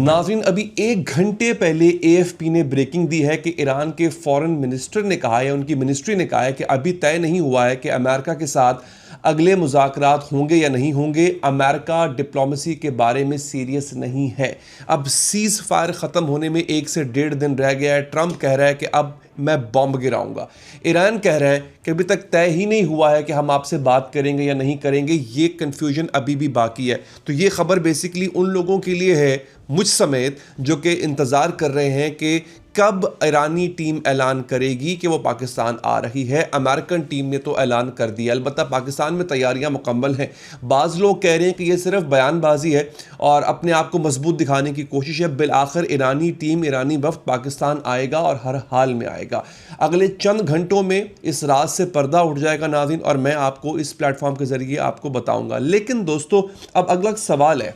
नाज़रीन, अभी 1 घंटे पहले एएफपी ने ब्रेकिंग दी है कि ईरान के फॉरेन मिनिस्टर ने कहा है, उनकी मिनिस्ट्री ने कहा है कि अभी तय नहीं हुआ है कि अमेरिका के साथ अगले मुज़ाकरात होंगे या नहीं होंगे। अमेरिका डिप्लोमेसी के बारे में सीरियस नहीं है। अब सीज़ फायर ख़त्म होने में 1 से 1.5 दिन रह गया है। ट्रंप कह रहा है कि अब मैं बॉम्ब गिराऊंगा। ईरान कह रहा है कि अभी तक तय ही नहीं हुआ है कि हम आपसे बात करेंगे या नहीं करेंगे। ये कन्फ्यूजन अभी भी बाकी है। तो ये खबर बेसिकली उन लोगों के लिए है, मुझ समेत, जो कि इंतज़ार कर रहे हैं कि कब ईरानी टीम ऐलान करेगी कि वो पाकिस्तान आ रही है। अमेरिकन टीम ने तो ऐलान कर दिया, अलबत्ता पाकिस्तान में तैयारियां मुकम्मल हैं। बाज़ लोग कह रहे हैं कि ये सिर्फ बयानबाजी है और अपने आप को मजबूत दिखाने की कोशिश है। बिल-आखिर ईरानी टीम, ईरानी वफ़द पाकिस्तान आएगा और हर हाल में आएगा। अगले चंद घंटों में इस राज से पर्दा उठ जाएगा नाज़रीन, और मैं आपको इस प्लेटफॉर्म के ज़रिए आपको बताऊँगा। लेकिन दोस्तों, अब अगला सवाल है,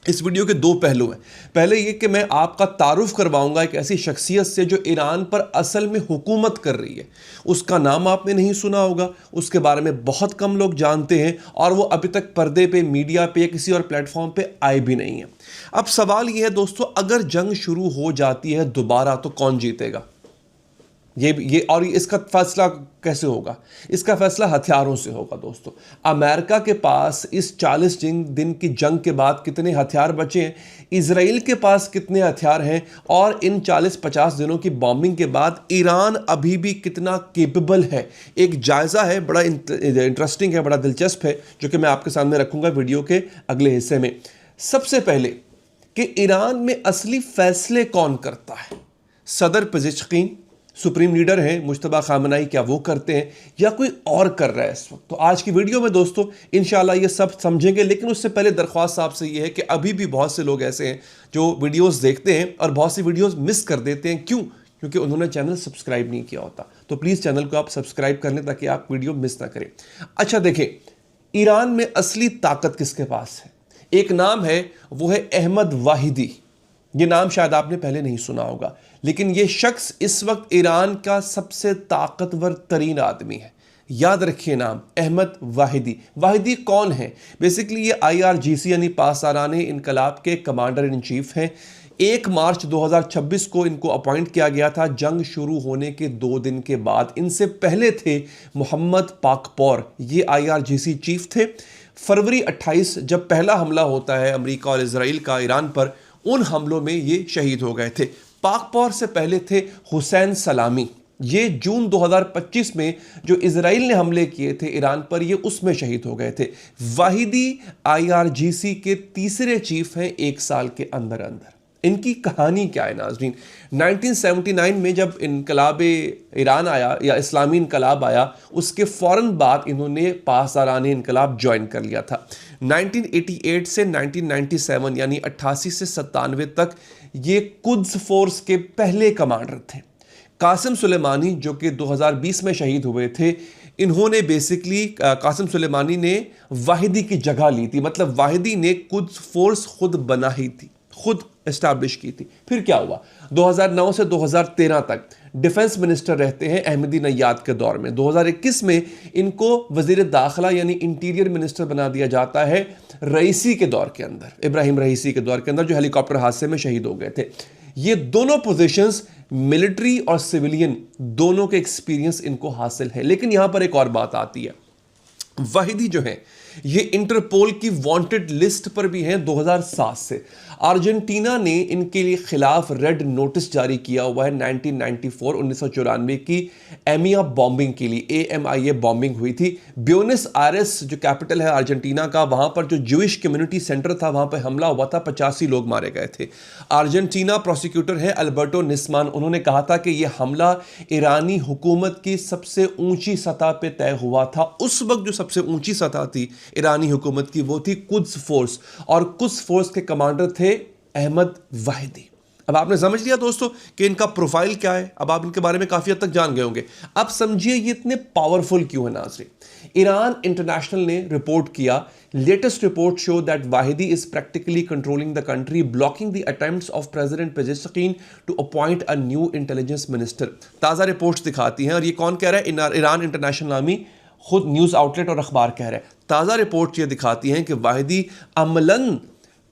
इस वीडियो के 2 पहलू हैं। पहले ये कि मैं आपका तारुफ करवाऊंगा एक ऐसी शख्सियत से जो ईरान पर असल में हुकूमत कर रही है। उसका नाम आपने नहीं सुना होगा, उसके बारे में बहुत कम लोग जानते हैं और वो अभी तक पर्दे पे, मीडिया पे या किसी और प्लेटफॉर्म पे आए भी नहीं है। अब सवाल ये है दोस्तों, अगर जंग शुरू हो जाती है दोबारा तो कौन जीतेगा? ये और इसका फैसला कैसे होगा? इसका फैसला हथियारों से होगा दोस्तों। अमेरिका के पास इस 40 दिन की जंग के बाद कितने हथियार बचे हैं, इजराइल के पास कितने हथियार हैं, और इन 40-50 दिनों की बॉम्बिंग के बाद ईरान अभी भी कितना केपेबल है। एक जायज़ा है, बड़ा इंटरेस्टिंग है, बड़ा दिलचस्प है, जो कि मैं आपके सामने रखूंगा वीडियो के अगले हिस्से में। सबसे पहले कि ईरान में असली फैसले कौन करता है? सदर पेज़ेश्किन सुप्रीम लीडर हैं मुज्तबा खामनाई, क्या वो करते हैं या कोई और कर रहा है इस वक्त? तो आज की वीडियो में दोस्तों इंशाल्लाह ये सब समझेंगे। लेकिन उससे पहले दरख्वास्त आपसे ये है कि अभी भी बहुत से लोग ऐसे हैं जो वीडियोस देखते हैं और बहुत सी वीडियोस मिस कर देते हैं। क्यों? क्योंकि उन्होंने चैनल सब्सक्राइब नहीं किया होता। तो प्लीज़ चैनल को आप सब्सक्राइब कर लें ताकि आप वीडियो मिस ना करें। अच्छा देखें, ईरान में असली ताकत किसके पास है? एक नाम है, वो है अहमद वाहिदी। ये नाम शायद आपने पहले नहीं सुना होगा, लेकिन ये शख्स इस वक्त ईरान का सबसे ताकतवर तरीन आदमी है। याद रखिए नाम, अहमद वाहिदी। वाहिदी कौन है? बेसिकली ये IRGC यानी पासदाराने इनकलाब के कमांडर इन चीफ हैं। 1 मार्च 2026 को इनको अपॉइंट किया गया था, जंग शुरू होने के 2 दिन के बाद। इनसे पहले थे मोहम्मद पाकपोर, ये IRGC चीफ थे। फरवरी 28 जब पहला हमला होता है अमेरिका और इजराइल का ईरान पर, उन हमलों में ये शहीद हो गए थे। पाकपोर से पहले थे हुसैन सलामी, ये जून 2025 में जो इजराइल ने हमले किए थे ईरान पर, ये उसमें शहीद हो गए थे। वाहिदी IRGC के तीसरे चीफ हैं 1 साल के अंदर अंदर। इनकी कहानी क्या है नाज़रीन? 1979 में जब इनकलाब ईरान आया या इस्लामी इनकलाब आया, उसके फ़ौरन बाद इन्होंने पासदाराने इनकलाब ज्वाइन कर लिया था। 1988 से 1997 यानी 88 से 97 तक ये कुद्स फोर्स के पहले कमांडर थे। कासिम सुलेमानी जो कि 2020 में शहीद हुए थे, इन्होंने बेसिकली कासिम सुलेमानी ने वाहिदी की जगह ली थी। मतलब वाहिदी ने कुद्स फोर्स खुद बनाई थी, खुद एस्टैब्लिश की थी। फिर क्या हुआ? 2009 से 2013 तक डिफेंस मिनिस्टर रहते हैं अहमदी नैयाद के दौर में। 2021 में इनको वजीर दाखिला यानी इंटीरियर मिनिस्टर बना दिया जाता है रईसी के दौर के अंदर, इब्राहिम रईसी के दौर के अंदर, जो हेलीकॉप्टर हादसे में शहीद हो गए थे। ये दोनों पोजीशंस मिलिट्री और सिविलियन दोनों के एक्सपीरियंस इनको हासिल है। लेकिन यहां पर एक और बात आती है, वाहिदी जो है ये इंटरपोल की वांटेड लिस्ट पर भी हैं 2007 से। अर्जेंटीना ने इनके लिए खिलाफ रेड नोटिस जारी किया हुआ है 1994 की एमिया बॉम्बिंग के लिए। AMIA बॉम्बिंग हुई थी। ब्यूनस आयरेस जो कैपिटल है अर्जेंटीना का, वहां पर जो ज्यूइश कम्युनिटी सेंटर था, वहां पर हमला हुआ था, 85 लोग मारे गए थे। अर्जेंटीना प्रोसिक्यूटर है अल्बर्टो निस्मान, उन्होंने कहा था कि यह हमला ईरानी हुकूमत की सबसे ऊंची सतह पर तय हुआ था। उस वक्त जो सबसे ऊंची सतह थी ईरानी हुकूमत की, वो थी कुद्स फोर्स, और कुद्स फोर्स के कमांडर थे अहमद वाहिदी। अब आपने समझ लिया दोस्तों कि इनका प्रोफाइल क्या है। अब आप इनके बारे में काफी हद तक जान गए होंगे। अब समझिए ये इतने पावरफुल क्यों है नाज़रीन। ईरान इंटरनेशनल ने रिपोर्ट किया, latest report show that Vahidi is practically controlling the country, blocking the attempts of President Pezeshkian to appoint a new intelligence minister. ताजा रिपोर्ट्स दिखाती हैं, और ये कौन कह रहा है? ईरान इंटरनेशनल नामी खुद न्यूज़ आउटलेट और अखबार कह रहे हैं। ताज़ा रिपोर्ट ये दिखाती हैं कि वाहिदी अमलन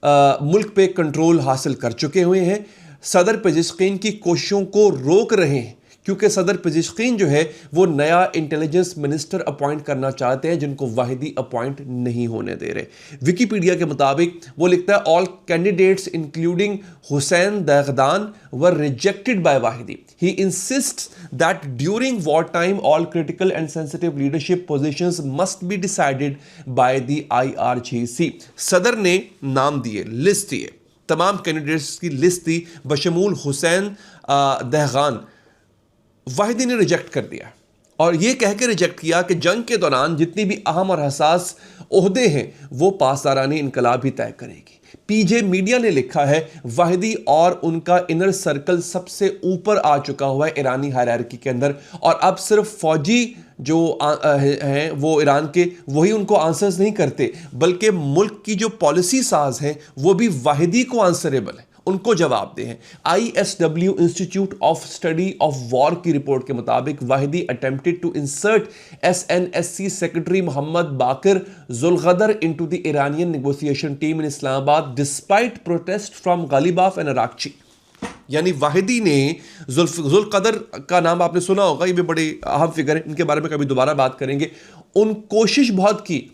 मुल्क पे कंट्रोल हासिल कर चुके हुए हैं। सदर पेजिशकीन की कोशिशों को रोक रहे हैं क्योंकि सदर पेजिशकीन जो है वो नया इंटेलिजेंस मिनिस्टर अपॉइंट करना चाहते हैं, जिनको वाहिदी अपॉइंट नहीं होने दे रहे। विकीपीडिया के मुताबिक वो लिखता है all candidates including Hussein Dehghan were rejected by Vahidi. He insists that during war time all critical and sensitive leadership positions must be decided by the IRGC। सदर ने नाम दिए, लिस्ट दिए, तमाम कैंडिडेट्स की लिस्ट दी बशमूल हुसैन दहगान। वाहिदी ने रिजेक्ट कर दिया और यह कह के रिजेक्ट किया कि जंग के दौरान जितनी भी अहम और हसास ओहदे हैं वो पासदारानी इनकलाब ही तय करेगी। पीजे मीडिया ने लिखा है वाहिदी और उनका इनर सर्कल सबसे ऊपर आ चुका हुआ है ईरानी हायरार्की के अंदर, और अब सिर्फ फौजी जो हैं वो ईरान के वही उनको आंसर्स नहीं करते, बल्कि मुल्क की जो पॉलिसी साज हैं वो भी वाहिदी को आंसरेबल है, उनको जवाब दे हैं। ISW institute of study of war की रिपोर्ट के मुताबिक Vahidi attempted to insert SNSC secretary Mohammad Bagher Zolghadr into the Iranian negotiation team in Islamabad despite protest from Ghalibaf and Araghchi. यानी वाहिदी ने जुल्कदर का नाम आपने सुना होगा, ये भी बड़े अहम फिगर है, इनके बारे में कभी दोबारा बात करेंगे। उन कोशिश बहुत की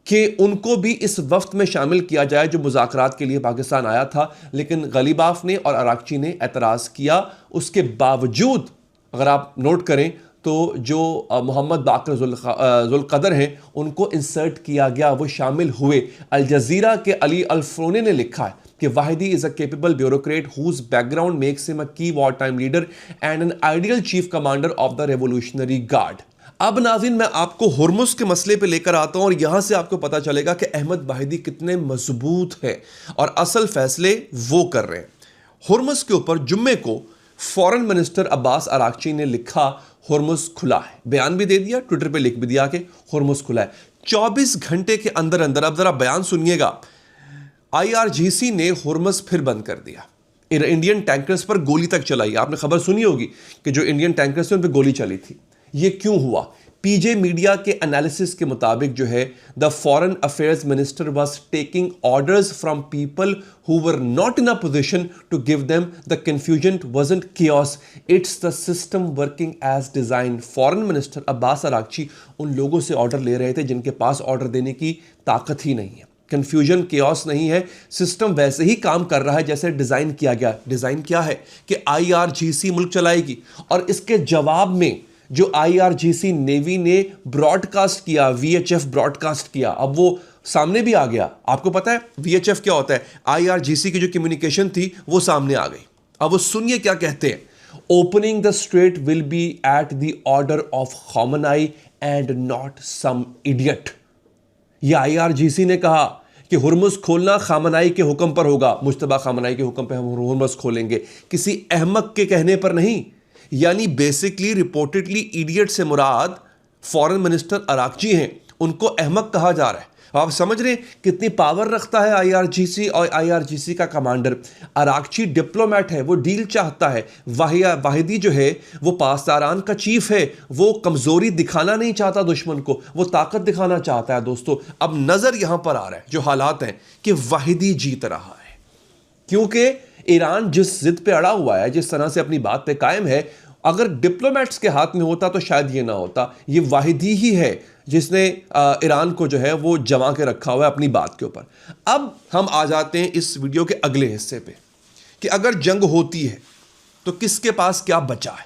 कि उनको भी इस वफ्त में शामिल किया जाए जो मुज़ाकरात के लिए पाकिस्तान आया था, लेकिन गलीबाफ ने और अराक्ची ने एतराज़ किया। उसके बावजूद अगर आप नोट करें तो जो मोहम्मद बाकर जुल्कदर हैं उनको इंसर्ट किया गया, वो शामिल हुए। अल जज़ीरा के अली अल्फ्रोने ने लिखा है कि Vahidi is a capable bureaucrat whose background makes him a key war time leader and an ideal chief commander of the Revolutionary Guard. अब नाज़रीन मैं आपको हुर्मुज़ के मसले पे लेकर आता हूं और यहां से आपको पता चलेगा कि अहमद वाहिदी कितने मजबूत हैं और असल फैसले वो कर रहे हैं। हुर्मुज़ के ऊपर जुम्मे को फॉरेन मिनिस्टर अब्बास अराक्ची ने लिखा हुर्मुज़ खुला है, बयान भी दे दिया, ट्विटर पे लिख भी दिया कि हुर्मुज़ खुला है। 24 घंटे के अंदर अंदर, अब जरा बयान सुनिएगा, IRGC ने हुर्मुज़ फिर बंद कर दिया। इंडियन टैंकर्स पर गोली तक चलाई, आपने खबर सुनी होगी कि जो इंडियन टैंकर्स थे उन पर गोली चली थी। ये क्यों हुआ? पीजे मीडिया के एनालिसिस के मुताबिक जो है the foreign affairs minister was taking orders from people who were not in a position to give them. The confusion wasn't chaos, it's the system working as design. Foreign minister Abbas Araghchi उन लोगों से order ले रहे थे जिनके पास order देने की ताकत ही नहीं है। कंफ्यूजन chaos नहीं है, सिस्टम वैसे ही काम कर रहा है जैसे डिजाइन किया गया। डिजाइन क्या है कि IRGC मुल्क चलाएगी, और इसके जवाब में जो IRGC नेवी ने ब्रॉडकास्ट किया, VHF ब्रॉडकास्ट किया, अब वो सामने भी आ गया। आपको पता है VHF क्या होता है? IRGC की जो कम्युनिकेशन थी वो सामने आ गई। अब वो सुनिए क्या कहते हैं। Opening the strait will be at the order of Khamenei and not some idiot. ये IRGC ने कहा कि हुर्मुज़ खोलना खामनाई के हुक्म पर होगा, मुश्तबा खामनाई के हुक्म पर हम हुर्मुज़ खोलेंगे, किसी अहमक के कहने पर नहीं। यानी बेसिकली रिपोर्टेडली इडियट से मुराद फॉरेन मिनिस्टर अराक्ची हैं, उनको अहमक कहा जा रहा है। आप समझ रहे हैं कितनी पावर रखता है IRGC और IRGC का कमांडर। अराक्ची डिप्लोमेट है, वो डील चाहता है। वाहिदी जो है वो पासदारान का चीफ है, वो कमजोरी दिखाना नहीं चाहता दुश्मन को, वो ताकत दिखाना चाहता है। दोस्तों अब नजर यहां पर आ रहा है जो हालात हैं कि वाहिदी जीत रहा है, क्योंकि ईरान जिस जिद पे अड़ा हुआ है, जिस तरह से अपनी बात पे कायम है, अगर डिप्लोमेट्स के हाथ में होता तो शायद ये ना होता। ये वाहिदी ही है जिसने ईरान को जो है वो जमा के रखा हुआ है अपनी बात के ऊपर। अब हम आ जाते हैं इस वीडियो के अगले हिस्से पे कि अगर जंग होती है तो किसके पास क्या बचा है।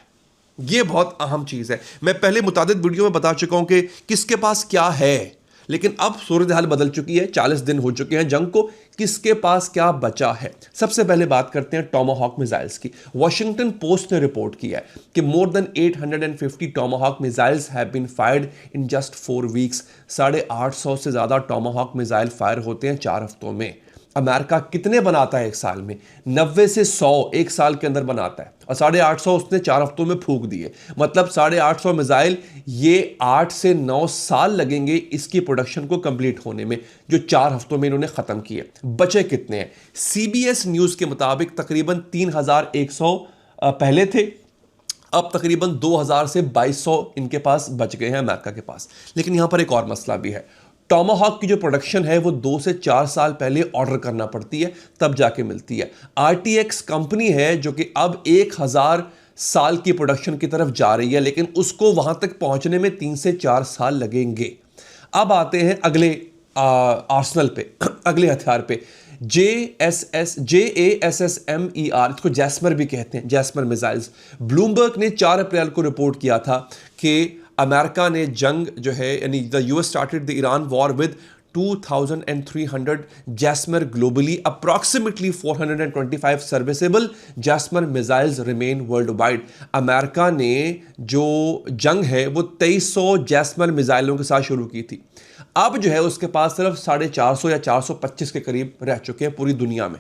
ये बहुत अहम चीज़ है। मैं पहले मुतादिद वीडियो में बता चुका हूं कि किसके पास क्या है, लेकिन अब सूरत हाल बदल चुकी है। 40 दिन हो चुके हैं जंग को, किसके पास क्या बचा है। सबसे पहले बात करते हैं टॉमाहॉक मिसाइल्स की। वॉशिंगटन पोस्ट ने रिपोर्ट किया है कि more than 850 Tomahawk missiles have been fired in just 4 weeks. 850 से ज़्यादा टॉमाहॉक मिसाइल फायर होते हैं 4 हफ्तों में। अमेरिका कितने बनाता है एक साल में? 90 से 100 एक साल के अंदर बनाता है, और 850 उसने 4 हफ्तों में फूंक दिए। मतलब 850 मिसाइल, ये 8 से 9 साल लगेंगे इसकी प्रोडक्शन को कंप्लीट होने में, जो 4 हफ्तों में इन्होंने ख़त्म किए। बचे कितने हैं? CBS न्यूज़ के मुताबिक तकरीबन 3100 पहले थे, अब तकरीबन 2000 से 2200 इनके पास बच गए हैं अमेरिका के पास। लेकिन यहां पर एक और मसला भी है। टॉमाहॉक की जो प्रोडक्शन है वो 2 से 4 साल पहले ऑर्डर करना पड़ती है, तब जाके मिलती है। RTX कंपनी है जो कि अब 1000 साल की प्रोडक्शन की तरफ जा रही है, लेकिन उसको वहां तक पहुंचने में 3 से 4 साल लगेंगे। अब आते हैं अगले आर्सनल पे, अगले हथियार पे, JASSMER, इसको जैस्मर भी कहते हैं, जैस्मर मिसाइल्स। ब्लूमबर्ग ने 4 अप्रैल को रिपोर्ट किया था कि अमेरिका ने जंग जो है, यानी the US started the Iran war with 2300 JASSM globally, approximately 425 serviceable JASSM missiles remain world wide. America ने जो जंग है वो 2300 जैस्मर मिसाइलों के साथ शुरू की थी। अब जो है उसके पास सिर्फ 450 या 425 के करीब रह चुके हैं पूरी दुनिया में।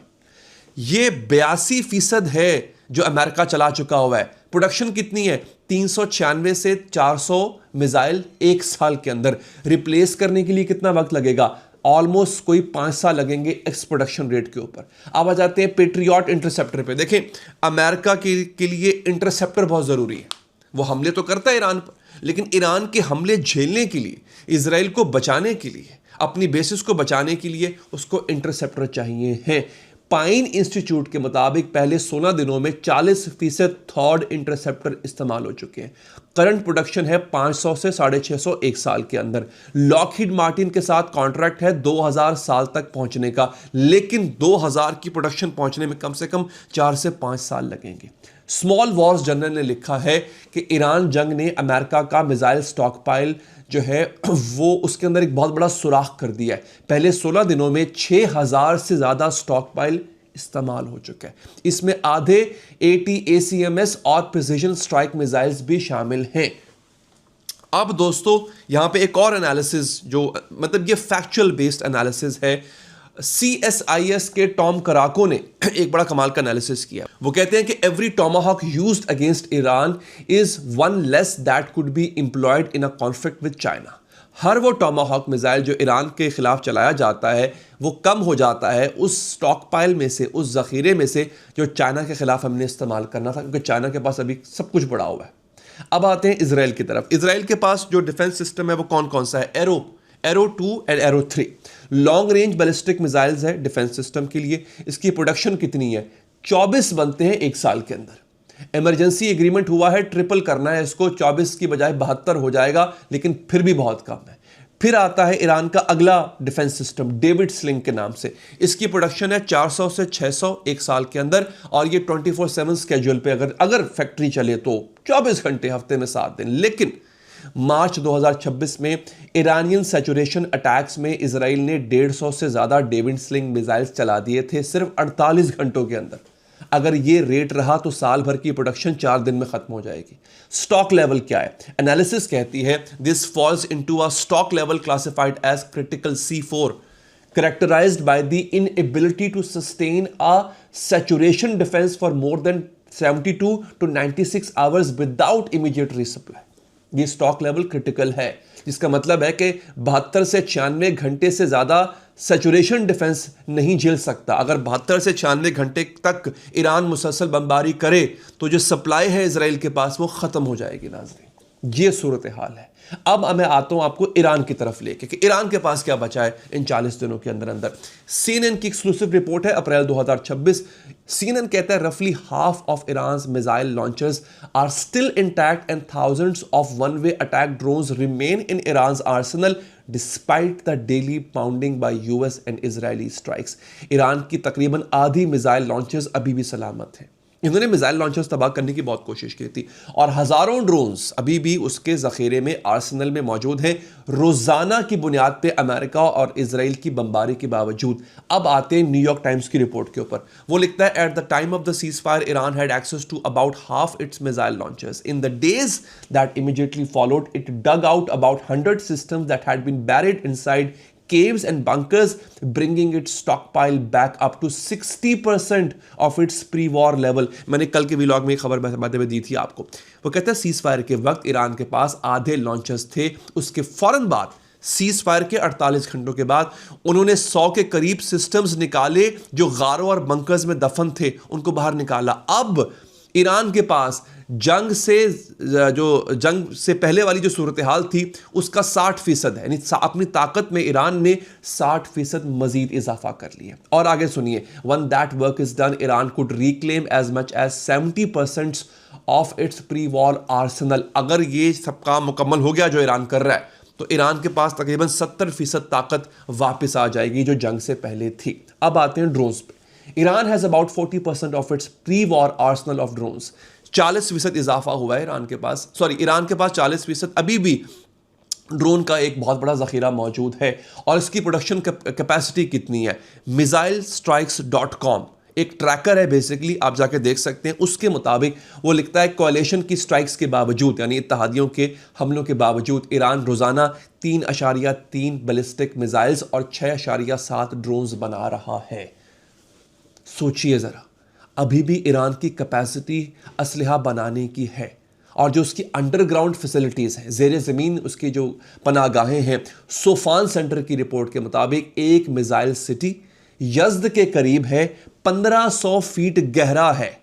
ये 82% है जो अमेरिका चला चुका हुआ है। प्रोडक्शन कितनी है? 396 से 400 मिसाइल 1 साल के अंदर। रिप्लेस करने के लिए कितना वक्त लगेगा? ऑलमोस्ट कोई 5 साल लगेंगे एक्स प्रोडक्शन रेट के ऊपर। अब आ जाते हैं पेट्रियट इंटरसेप्टर पे। देखें, अमेरिका के लिए इंटरसेप्टर बहुत ज़रूरी है। वो हमले तो करता है ईरान पर, लेकिन ईरान के हमले झेलने के लिए, इजराइल को बचाने के लिए, अपनी बेसिस को बचाने के लिए उसको इंटरसेप्टर चाहिए हैं। पाइन इंस्टीट्यूट के मुताबिक पहले 16 दिनों में 40% थर्ड इंटरसेप्टर इस्तेमाल हो चुके हैं। करंट प्रोडक्शन है 500 से 650 एक साल के अंदर। लॉकहीड मार्टिन के साथ कॉन्ट्रैक्ट है 2000 साल तक पहुंचने का, लेकिन 2000 की प्रोडक्शन पहुंचने में कम से कम 4 से 5 साल लगेंगे। स्मॉल वॉर्स जर्नल ने लिखा है कि ईरान जंग ने अमेरिका का मिसाइल स्टॉकपाइल जो है वो उसके अंदर एक बहुत बड़ा सुराख कर दिया है। पहले 16 दिनों में 6000 से ज़्यादा स्टॉकपाइल इस्तेमाल हो चुका है। इसमें आधे ATACMS और प्रिसिजन स्ट्राइक मिसाइल्स भी शामिल हैं। अब दोस्तों यहां पे एक और एनालिसिस, जो मतलब ये फैक्चुअल बेस्ड एनालिसिस है, CSIS के टॉम कराको ने एक बड़ा कमाल का एनालिसिस किया। वो कहते हैं कि every Tomahawk used against Iran is one less that could be employed in a conflict with China. हर वो टॉमाहॉक मिसाइल जो ईरान के खिलाफ चलाया जाता है वो कम हो जाता है उस स्टॉकपाइल में से, उस जखीरे में से जो चाइना के खिलाफ हमने इस्तेमाल करना था, क्योंकि चाइना के पास अभी सब कुछ पड़ा हुआ है। अब आते हैं इसराइल की तरफ। इसराइल के पास जो डिफेंस सिस्टम है वो कौन कौन सा है? Arrow 2 and arrow 3 long range ballistic missiles है डिफेंस सिस्टम के लिए। इसकी प्रोडक्शन कितनी है? 24 बनते हैं 1 साल के अंदर। इमरजेंसी एग्रीमेंट हुआ है, ट्रिपल करना है इसको, 24 की बजाय 72 हो जाएगा, लेकिन फिर भी बहुत कम है। फिर आता है ईरान का अगला डिफेंस सिस्टम डेविड स्लिंग के नाम से। इसकी प्रोडक्शन है 400 से 600 एक साल के अंदर, और ये 24/7 स्केड्यूल पे अगर फैक्ट्री चले तो 24 घंटे हफ्ते में 7 दिन। लेकिन मार्च 2026 में ईरानियन सैचुरेशन अटैक्स में इजराइल ने 150 से ज्यादा डेविड स्लिंग मिसाइल्स चला दिए थे सिर्फ 48 घंटों के अंदर। अगर ये रेट रहा तो साल भर की प्रोडक्शन 4 दिन में खत्म हो जाएगी। स्टॉक लेवल क्या है? एनालिसिस कहती है this falls into a stock level classified as critical C4, characterized by the inability to sustain a saturation defense for more than 72 to 96 hours without immediate resupply। ये स्टॉक लेवल क्रिटिकल है, जिसका मतलब है कि 72 से 96 घंटे से ज्यादा सैचुरेशन डिफेंस नहीं झेल सकता। अगर 72 से 96 घंटे तक ईरान मुसलसल बमबारी करे तो जो सप्लाई है इजराइल के पास वो खत्म हो जाएगी। नाज़रीन, ये सूरत हाल है। अब मैं आता हूं आपको ईरान की तरफ लेके कि ईरान के पास क्या बचा है इन 40 दिनों के अंदर अंदर। CNN की एक्सक्लूसिव रिपोर्ट है अप्रैल 2026। CNN कहता है रफली half of Iran missile launchers are still intact and thousands of one way attack drones remain in Iran arsenal despite the daily pounding by US and Israeli strikes. Iran की तकरीबन आधी missile launchers अभी भी सलामत हैं। इन्होंने missile launchers तबाह करने की बहुत कोशिश की थी, और हजारों ड्रोन्स अभी भी उसके जखीरे में, आर्सेनल में मौजूद हैं, रोजाना की बुनियाद पे अमेरिका और इजराइल की बमबारी के बावजूद। अब आते हैं न्यूयॉर्क टाइम्स की रिपोर्ट के ऊपर। वो लिखता है at the time of the cease fire Iran had access to about half its missile launchers. In the days that immediately followed it dug out about 100 systems that had been buried inside caves and bunkers, bringing its stockpile back up to 60% of its pre-war level। मैंने कल के vlog में एक खबर बताते हुए दी थी आपको। वो कहता है सीज फायर के वक्त ईरान के पास आधे लॉन्चर्स थे। उसके फौरन बाद सीज फायर के 48 घंटों के बाद उन्होंने 100 के करीब सिस्टम्स निकाले जो गारों और बंकर्स में दफन थे, उनको बाहर निकाला। अब ईरान के पास जंग से पहले वाली जो सूरत हाल थी उसका 60% है, यानी अपनी ताकत में ईरान ने 60% मजीद इजाफा कर लिया। और आगे सुनिए, once that work is done Iran could reclaim as much as 70% of its pre war arsenal. अगर ये सब काम मुकम्मल हो गया जो ईरान कर रहा है तो ईरान के पास तकरीबन 70% ताकत वापस आ जाएगी जो जंग से पहले थी। अब आते हैं ड्रोन्स पे। Iran has about 40% of its pre war Arsenal of drones. 40% इजाफा हुआ है ईरान के पास 40% अभी भी ड्रोन का एक बहुत बड़ा ज़ख़ीरा मौजूद है। और इसकी प्रोडक्शन कैपेसिटी कितनी है? missilestrikes.com एक ट्रैकर है, बेसिकली आप जाके देख सकते हैं। उसके मुताबिक वो लिखता है कोalition की स्ट्राइक्स के बावजूद, यानी इत्तेहादियों के हमलों के बावजूद, ईरान रोज़ाना 3.3 बैलिस्टिक मिसाइल्स और 6.7 ड्रोन्स बना रहा है। सोचिए ज़रा, अभी भी ईरान की कैपेसिटी असलहा बनाने की है। और जो उसकी अंडरग्राउंड फैसिलिटीज़ हैं, ज़ेर ज़मीन उसकी जो पनागाहें हैं, सोफान सेंटर की रिपोर्ट के मुताबिक एक मिसाइल सिटी यज़्द के करीब है, 1500 फीट गहरा है।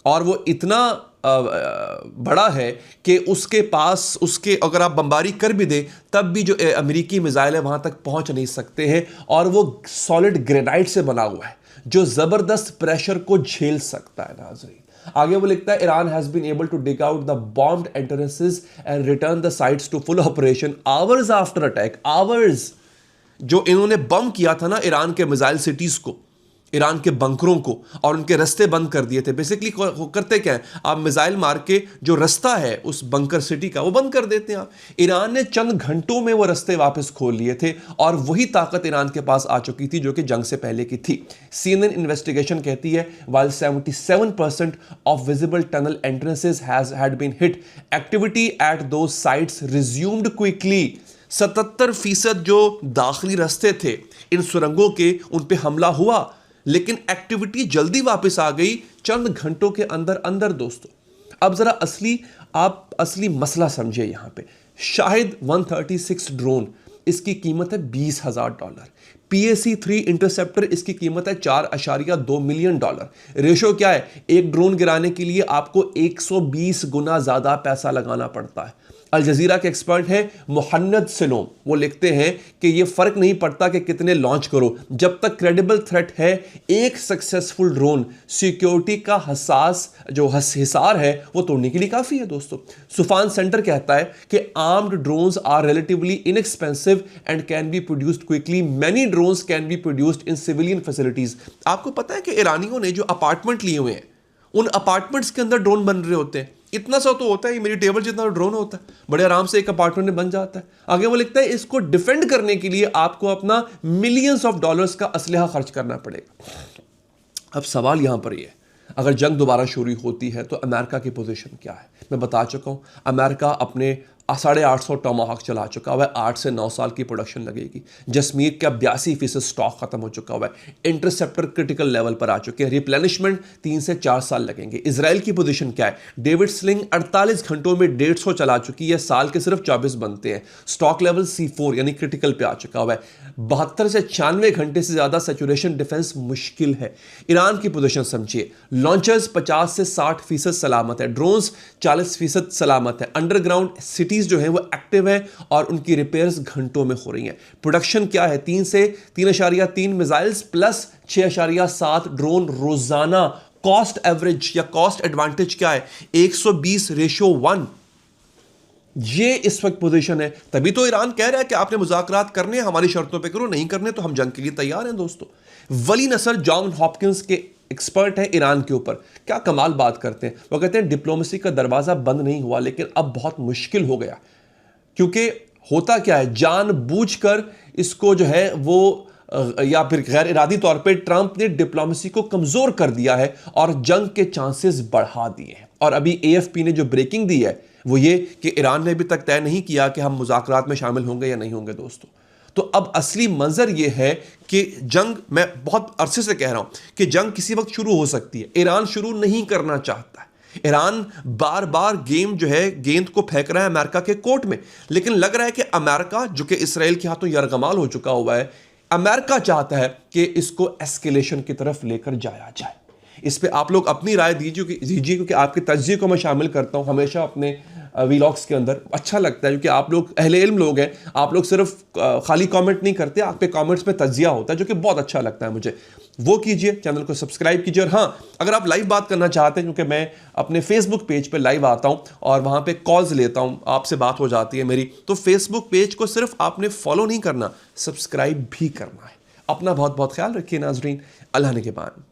और वो इतना बड़ा है कि उसके पास अगर आप बमबारी कर भी दे तब भी जो अमेरिकी मिसाइल है वहाँ तक पहुँच नहीं सकते हैं। और वो सॉलिड ग्रेनाइट से बना हुआ है जो ज़बरदस्त प्रेशर को झेल सकता है। नाज़रीन, आगे वो लिखता है, Iran has been able to dig out the bombed entrances and return the sites to full operation hours after attack. Hours जो इन्होंने बम किया था ना ईरान के मिसाइल सिटीज़ को, ईरान के बंकरों को, और उनके रास्ते बंद कर दिए थे। बेसिकली करते क्या है, आप मिसाइल मार के जो रास्ता है उस बंकर सिटी का वो बंद कर देते हैं आप। ईरान ने चंद घंटों में वो रास्ते वापस खोल लिए थे और वही ताकत ईरान के पास आ चुकी थी जो कि जंग से पहले की थी। CNN इन्वेस्टिगेशन कहती है, while 77% of visible tunnel entrances had been hit, activity at those sites resumed quickly। 77% जो दाखिली रास्ते थे इन सुरंगों के, उन पे हमला हुआ लेकिन एक्टिविटी जल्दी वापस आ गई चंद घंटों के अंदर अंदर। दोस्तों, अब जरा असली मसला समझिए। यहां पे शाहिद 136 ड्रोन, इसकी कीमत है $20,000। PAC-3 इंटरसेप्टर, इसकी कीमत है $4.2 मिलियन। रेशो क्या है? एक ड्रोन गिराने के लिए आपको 120 गुना ज्यादा पैसा लगाना पड़ता है। अल जजीरा के एक्सपर्ट हैं मोहन्नद सलोम, वो लिखते हैं कि ये फर्क नहीं पड़ता कि कितने लॉन्च करो, जब तक क्रेडिबल थ्रेट है एक सक्सेसफुल ड्रोन सिक्योरिटी का हिसार है वो तोड़ने के लिए काफी है। दोस्तों, सुफान सेंटर कहता है कि armed drones are relatively inexpensive and can be produced quickly. Many drones can be produced in civilian facilities. आपको पता है कि ईरानियों ने जो अपार्टमेंट लिए हुए हैं उन अपार्टमेंट्स के अंदर ड्रोन बन रहे होते हैं। इतना सा तो होता है, मेरी टेबल जितना ड्रोन होता है, बड़े आराम से एक अपार्टमेंट में बन जाता है। आगे वो लिखता है, इसको डिफेंड करने के लिए आपको अपना मिलियंस ऑफ डॉलर्स का असलहा खर्च करना पड़ेगा। अब सवाल यहां पर ये है, अगर जंग दोबारा शुरू होती है तो अमेरिका की पोजीशन क्या है? मैं बता चुका हूं, अमेरिका अपने 850 टॉमाहॉक चला चुका हुआ है। 8 से 9 साल की प्रोडक्शन लगेगी। जसमीर का 82% स्टॉक खत्म हो चुका हुआ है। इंटरसेप्टर क्रिटिकल लेवल पर आ चुके हैं। रिप्लेनिशमेंट 3 से 4 साल लगेंगे। इजराइल की पोजीशन क्या है? डेविड स्लिंग 48 घंटों में 150 चला चुकी है। साल के सिर्फ 24 बनते हैं। स्टॉक लेवल C4 यानी क्रिटिकल पे आ चुका हुआ है। 72 से 96 घंटे से ज्यादा सैचुरेशन डिफेंस मुश्किल है। ईरान की पोजीशन समझिए, लॉन्चर्स 50 से 60% सलामत है, ड्रोन्स 40% सलामत है, अंडरग्राउंड सिटीज जो है वो एक्टिव है और उनकी रिपेयर्स घंटों में हो रही हैं। प्रोडक्शन क्या है? 3 से 3.3 मिसाइल्स प्लस 6.7 ड्रोन रोजाना। कॉस्ट एवरेज या कॉस्ट एडवांटेज क्या है? 120:1। ये इस वक्त पोजीशन है। तभी तो ईरान कह रहा है कि आपने मुज़ाकरात करने, हमारी शर्तों पे करो, नहीं करने तो हम जंग के लिए तैयार हैं। दोस्तों, वली नसर जॉन हॉपकिंस के एक्सपर्ट है ईरान के ऊपर, क्या कमाल बात करते हैं। वो कहते हैं डिप्लोमेसी का दरवाजा बंद नहीं हुआ लेकिन अब बहुत मुश्किल हो गया, क्योंकि होता क्या है, जानबूझकर इसको जो है वो या फिर गैर इरादी तौर पे ट्रंप ने डिप्लोमेसी को कमजोर कर दिया है और जंग के चांसेस बढ़ा दिए हैं। और अभी AFP ने जो ब्रेकिंग दी है वो ये कि ईरान ने अभी तक तय नहीं किया कि हम मुज़ाकरात में शामिल होंगे या नहीं होंगे। दोस्तों, तो अब असली मंजर यह है कि जंग, मैं बहुत अरसे से कह रहा हूं कि जंग किसी वक्त शुरू हो सकती है। ईरान शुरू नहीं करना चाहता है। ईरान बार बार गेंद को फेंक रहा है अमेरिका के कोर्ट में, लेकिन लग रहा है कि अमेरिका, जो कि इसराइल के हाथों यरगमाल हो चुका हुआ है, अमेरिका चाहता है कि इसको एस्केलेशन की तरफ लेकर जाया जाए। इस पे आप लोग अपनी राय दीजिए क्योंकि आपके तज्जिए को मैं शामिल करता हूँ हमेशा अपने वीलॉग्स के अंदर। अच्छा लगता है क्योंकि आप लोग अहले इल्म लोग हैं, आप लोग सिर्फ खाली कमेंट नहीं करते, आपके कमेंट्स में तज्जिया होता है जो कि बहुत अच्छा लगता है मुझे। वो कीजिए, चैनल को सब्सक्राइब कीजिए। और हाँ, अगर आप लाइव बात करना चाहते हैं, क्योंकि मैं अपने फेसबुक पेज पे लाइव आता हूं और वहां पे कॉल्स लेता हूं, आपसे बात हो जाती है मेरी, तो फेसबुक पेज को सिर्फ आपने फॉलो नहीं करना, सब्सक्राइब भी करना है। अपना बहुत बहुत ख्याल रखिए नाजरीन। अल्लाह ने के बान।